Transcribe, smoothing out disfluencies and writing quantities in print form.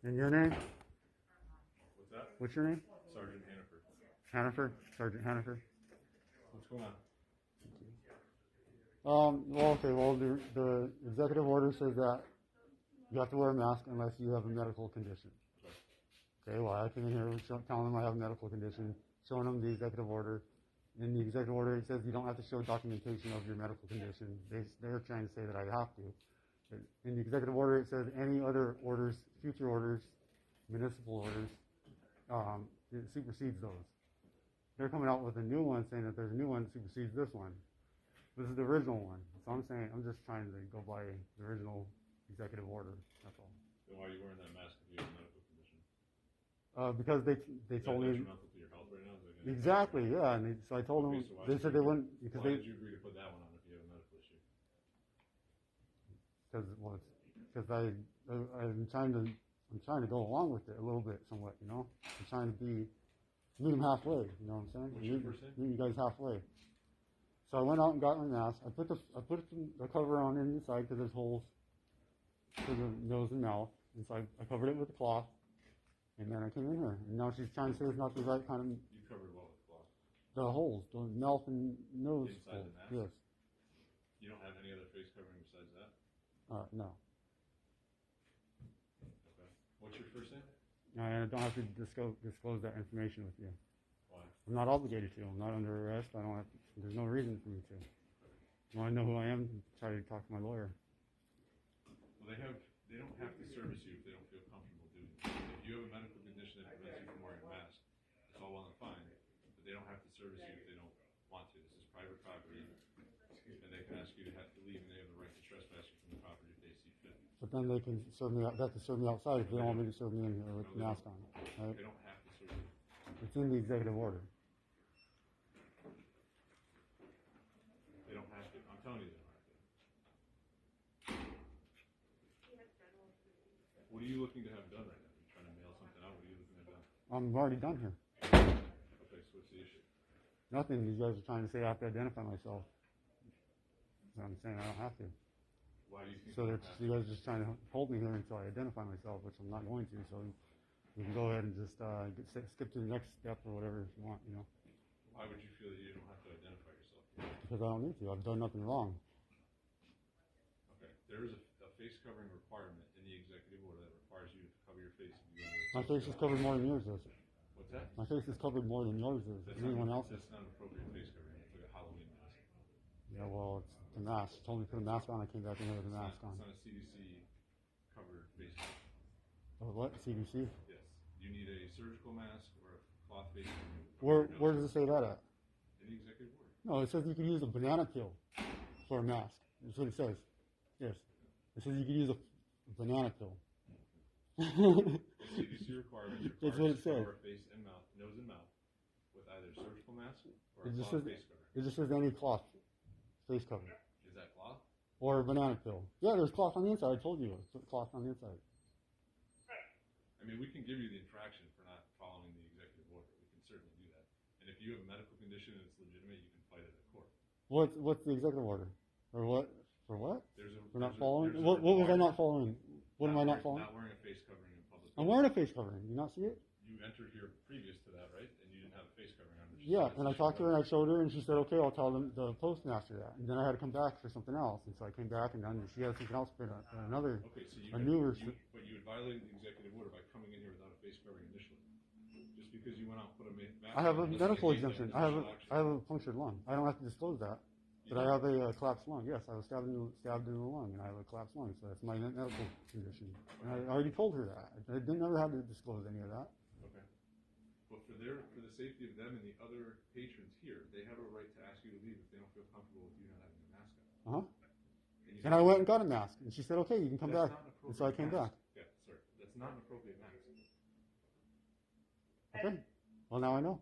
And your name? What's that? What's your name? Sergeant Hannaford. Hannaford? Sergeant Hannaford? What's going on? The executive order says that you have to wear a mask unless you have a medical condition. Okay, well, I came in here telling them I have a medical condition, showing them the executive order. In the executive order, it says you don't have to show documentation of your medical condition. They're trying to say that I have to. In the executive order, it says any other orders, future orders, municipal orders, it supersedes those. They're coming out with a new one saying that there's a new one that supersedes this one. This is the original one. So I'm saying, I'm just trying to go by the original executive order. That's all. Then why are you wearing that mask if you have a medical condition? Because they told me. Is that detrimental to your health right now? Exactly, yeah. And so I told them, so they said they wouldn't. Because why did you agree to put that one on if you have a medical issue? Because I'm trying to go along with it a little bit, somewhat. You know, I'm trying to meet them halfway. You know what I'm saying? What's your first name? Meet you guys halfway. So I went out and got my mask. I put the cover on inside because there's holes for the nose and mouth, and so I covered it with a cloth. And then I came in here, and now she's trying to say it's not the right kind of. You covered what with cloth? The holes, the mouth and nose inside holes. The mask? Yes. You don't have any other face covering besides that? No. Okay. What's your first name? I don't have to disclose that information with you. Why? I'm not obligated to. I'm not under arrest. I don't have. There's no reason for me to. You want to know who I am? Try to talk to my lawyer. Well, they don't have to service you if they don't feel comfortable doing it. If you have a medical condition that prevents you from wearing a mask, it's all well and fine. But they don't have to service you if they don't want to. This is private property, and they can ask you to have to leave, and they have the right to trespass you from the property if they see fit. But then they can serve me. They have to serve me outside if they don't want me to serve me in here with the mask on. Right? They don't have to serve you. It's in the executive order. They don't have to. I'm telling you, they don't have to. What are you looking to have done right now? You trying to mail something out? What are you looking to have done? I'm already done here. Okay, so what's the issue? Nothing. You guys are trying to say I have to identify myself. So I'm saying I don't have to. Why do you think So you guys are just trying to hold me here until I identify myself, which I'm not going to. So you can go ahead and just skip to the next step or whatever if you want, you know. Why would you feel that you don't have to identify yourself? Because I don't need to. I've done nothing wrong. Okay, there is a face covering requirement in the executive order that requires you to cover your face. If you My face is covered more than yours is. What's that? My face is covered more than yours is. That's Anyone else's. That's not an appropriate face covering. It's like a Halloween mask. Yeah, well, it's the mask. She told me to put a mask on. I came back in here with a mask on. It's not a CDC covered face covering. Oh, what? CDC? Yes. You need a surgical mask or a cloth face covering. Where does it say that at? In the executive order. No, it says you can use a banana peel for a mask. That's what it says. Yes. It says you can use a banana peel. The CDC requirements That's what it to says. cover face and mouth, nose and mouth, with either a surgical mask or It a just cloth says face covering. it just says any cloth face cover Is that cloth? or a banana peel. Yeah, there's cloth on the inside. I told you, there's cloth on the inside. I mean, we can give you the infraction for not following the executive order. We can certainly do that. And if you have a medical condition and it's legitimate, you can fight it at court. What's the executive order? Or what? For what? For not following? there's a What was I not requirement. following? What am I not following? Not wearing a face covering in public. I'm wearing a face covering. You not see it? You entered here previous to that, right? And you didn't have a face covering on. Yeah, and I talked to her and I showed her and she said, okay, I'll tell the postmaster that. And then I had to come back for something else. And so I came back and then she had something else for another, Okay, so a newer. but you had violated the executive order by coming in here without a face covering initially. Just because you went out and put a mask. I have a on, medical doesn't negate exemption. that I have a punctured lung. I don't have to disclose that. But I have a collapsed lung. Yes, I was stabbed in the lung, and I have a collapsed lung. So that's my medical condition. And I already told her that. I never had to disclose any of that. Okay. But for the safety of them and the other patrons here, they have a right to ask you to leave if they don't feel comfortable with you not having a mask on. And I went and got a mask, and she said, okay, you can come back. And so I came back. Yeah, sir. That's not an appropriate mask. Okay. Well, now I know.